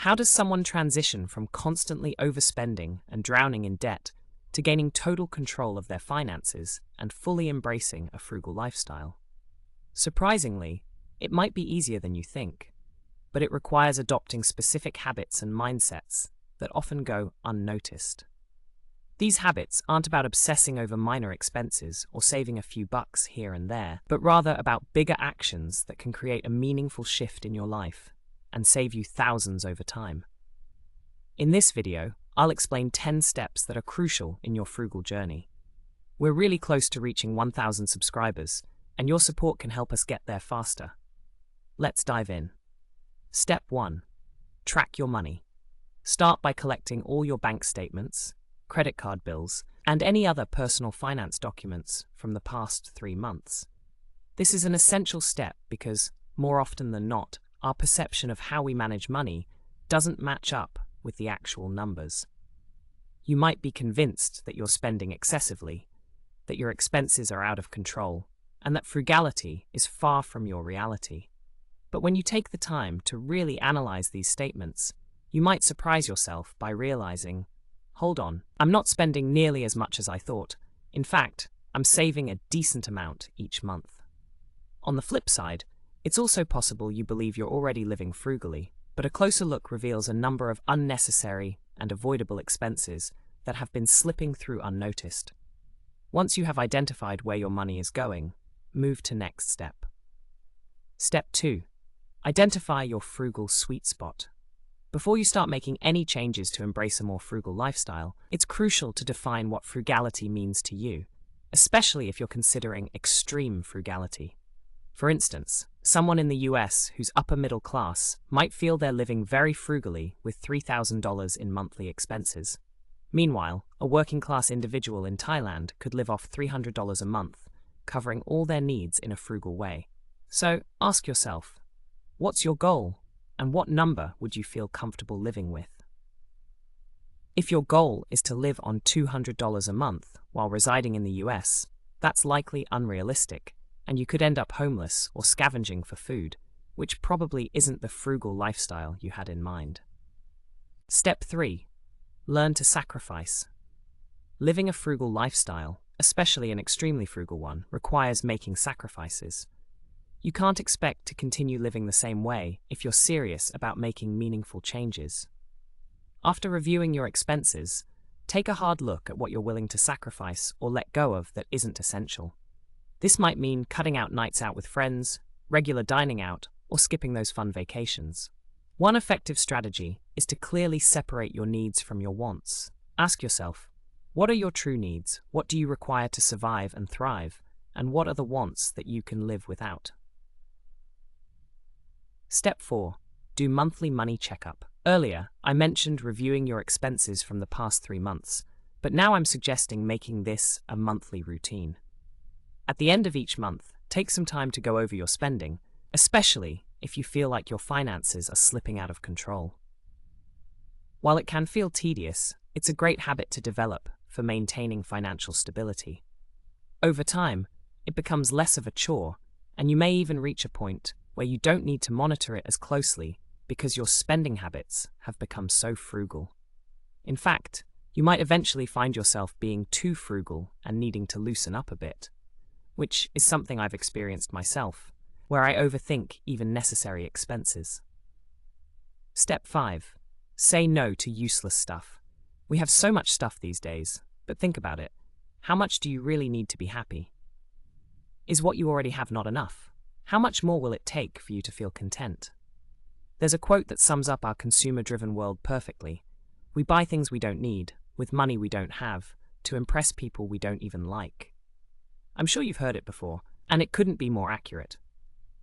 How does someone transition from constantly overspending and drowning in debt to gaining total control of their finances and fully embracing a frugal lifestyle? Surprisingly, it might be easier than you think, but it requires adopting specific habits and mindsets that often go unnoticed. These habits aren't about obsessing over minor expenses or saving a few bucks here and there, but rather about bigger actions that can create a meaningful shift in your life and save you thousands over time. In this video, I'll explain 10 steps that are crucial in your frugal journey. We're really close to reaching 1,000 subscribers, and your support can help us get there faster. Let's dive in. Step 1. Track your money. Start by collecting all your bank statements, credit card bills, and any other personal finance documents from the past 3 months. This is an essential step because, more often than not, our perception of how we manage money doesn't match up with the actual numbers. You might be convinced that you're spending excessively, that your expenses are out of control, and that frugality is far from your reality. But when you take the time to really analyze these statements, you might surprise yourself by realizing, hold on, I'm not spending nearly as much as I thought. In fact, I'm saving a decent amount each month. On the flip side, it's also possible you believe you're already living frugally, but a closer look reveals a number of unnecessary and avoidable expenses that have been slipping through unnoticed. Once you have identified where your money is going, move to next step. Step 2. Identify your frugal sweet spot. Before you start making any changes to embrace a more frugal lifestyle, it's crucial to define what frugality means to you, especially if you're considering extreme frugality. For instance, someone in the US who's upper middle class might feel they're living very frugally with $3,000 in monthly expenses. Meanwhile, a working class individual in Thailand could live off $300 a month, covering all their needs in a frugal way. So, ask yourself, what's your goal? And what number would you feel comfortable living with? If your goal is to live on $200 a month while residing in the US, that's likely unrealistic, and you could end up homeless or scavenging for food, which probably isn't the frugal lifestyle you had in mind. Step 3. Learn to sacrifice. Living a frugal lifestyle, especially an extremely frugal one, requires making sacrifices. You can't expect to continue living the same way if you're serious about making meaningful changes. After reviewing your expenses, take a hard look at what you're willing to sacrifice or let go of that isn't essential. This might mean cutting out nights out with friends, regular dining out, or skipping those fun vacations. One effective strategy is to clearly separate your needs from your wants. Ask yourself, what are your true needs? What do you require to survive and thrive? And what are the wants that you can live without? Step 4. Do monthly money checkup. Earlier, I mentioned reviewing your expenses from the past 3 months, but now I'm suggesting making this a monthly routine. At the end of each month, take some time to go over your spending, especially if you feel like your finances are slipping out of control. While it can feel tedious, it's a great habit to develop for maintaining financial stability. Over time, it becomes less of a chore, and you may even reach a point where you don't need to monitor it as closely because your spending habits have become so frugal. In fact, you might eventually find yourself being too frugal and needing to loosen up a bit, which is something I've experienced myself, where I overthink even necessary expenses. Step 5. Say no to useless stuff. We have so much stuff these days, but think about it. How much do you really need to be happy? Is what you already have not enough? How much more will it take for you to feel content? There's a quote that sums up our consumer-driven world perfectly. We buy things we don't need, with money we don't have, to impress people we don't even like. I'm sure you've heard it before, and it couldn't be more accurate.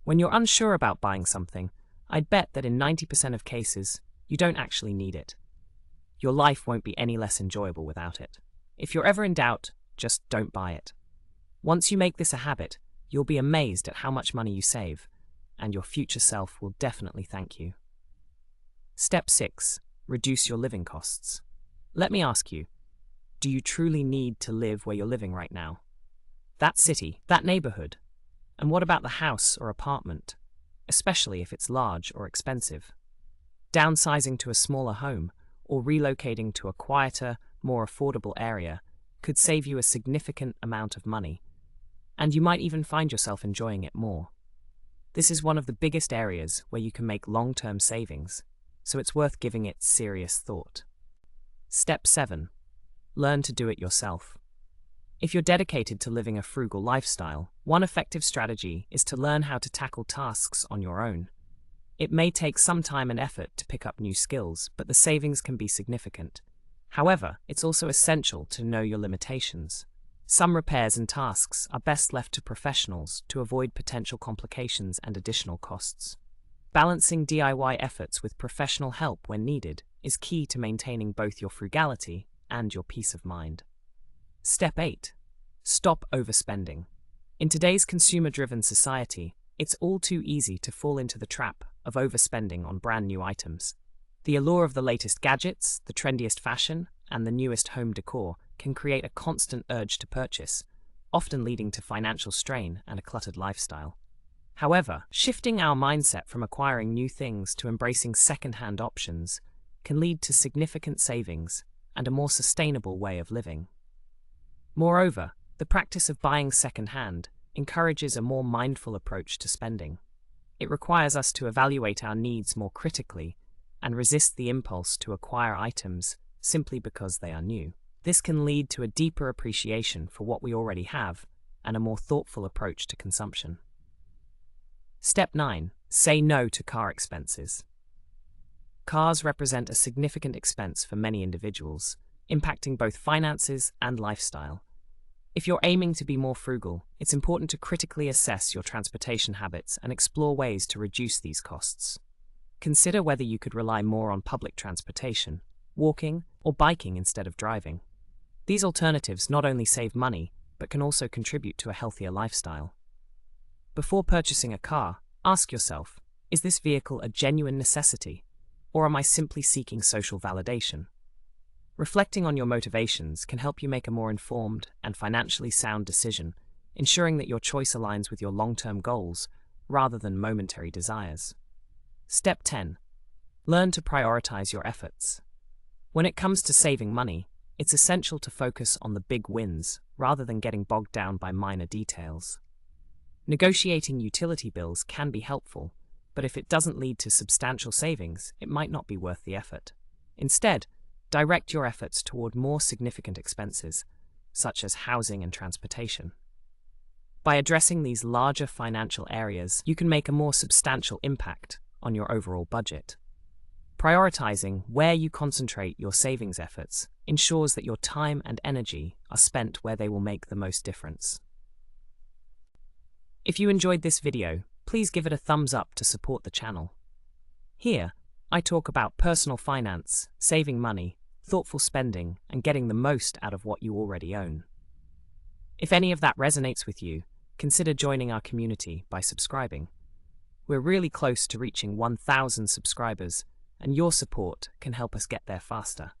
When you're unsure about buying something, I'd bet that in 90% of cases, you don't actually need it. Your life won't be any less enjoyable without it. If you're ever in doubt, just don't buy it. Once you make this a habit, you'll be amazed at how much money you save, and your future self will definitely thank you. Step 6. Reduce your living costs. Let me ask you, do you truly need to live where you're living right now? That city, that neighborhood? And what about the house or apartment, especially if it's large or expensive? Downsizing to a smaller home or relocating to a quieter, more affordable area could save you a significant amount of money, and you might even find yourself enjoying it more. This is one of the biggest areas where you can make long-term savings, so it's worth giving it serious thought. Step 7. Learn to do it yourself. If you're dedicated to living a frugal lifestyle, one effective strategy is to learn how to tackle tasks on your own. It may take some time and effort to pick up new skills, but the savings can be significant. However, it's also essential to know your limitations. Some repairs and tasks are best left to professionals to avoid potential complications and additional costs. Balancing DIY efforts with professional help when needed is key to maintaining both your frugality and your peace of mind. Step 8. Stop overspending. In today's consumer-driven society, it's all too easy to fall into the trap of overspending on brand new items. The allure of the latest gadgets, the trendiest fashion, and the newest home decor can create a constant urge to purchase, often leading to financial strain and a cluttered lifestyle. However, shifting our mindset from acquiring new things to embracing second-hand options can lead to significant savings and a more sustainable way of living. Moreover, the practice of buying second-hand encourages a more mindful approach to spending. It requires us to evaluate our needs more critically and resist the impulse to acquire items simply because they are new. This can lead to a deeper appreciation for what we already have and a more thoughtful approach to consumption. Step 9. Say no to car expenses. Cars represent a significant expense for many individuals, impacting both finances and lifestyle. If you're aiming to be more frugal, it's important to critically assess your transportation habits and explore ways to reduce these costs. Consider whether you could rely more on public transportation, walking, or biking instead of driving. These alternatives not only save money, but can also contribute to a healthier lifestyle. Before purchasing a car, ask yourself, is this vehicle a genuine necessity, or am I simply seeking social validation? Reflecting on your motivations can help you make a more informed and financially sound decision, ensuring that your choice aligns with your long-term goals rather than momentary desires. Step 10. Learn to prioritize your efforts. When it comes to saving money, it's essential to focus on the big wins rather than getting bogged down by minor details. Negotiating utility bills can be helpful, but if it doesn't lead to substantial savings, it might not be worth the effort. Instead, direct your efforts toward more significant expenses, such as housing and transportation. By addressing these larger financial areas, you can make a more substantial impact on your overall budget. Prioritizing where you concentrate your savings efforts ensures that your time and energy are spent where they will make the most difference. If you enjoyed this video, please give it a thumbs up to support the channel. Here, I talk about personal finance, saving money, thoughtful spending, and getting the most out of what you already own. If any of that resonates with you, consider joining our community by subscribing. We're really close to reaching 1,000 subscribers, and your support can help us get there faster.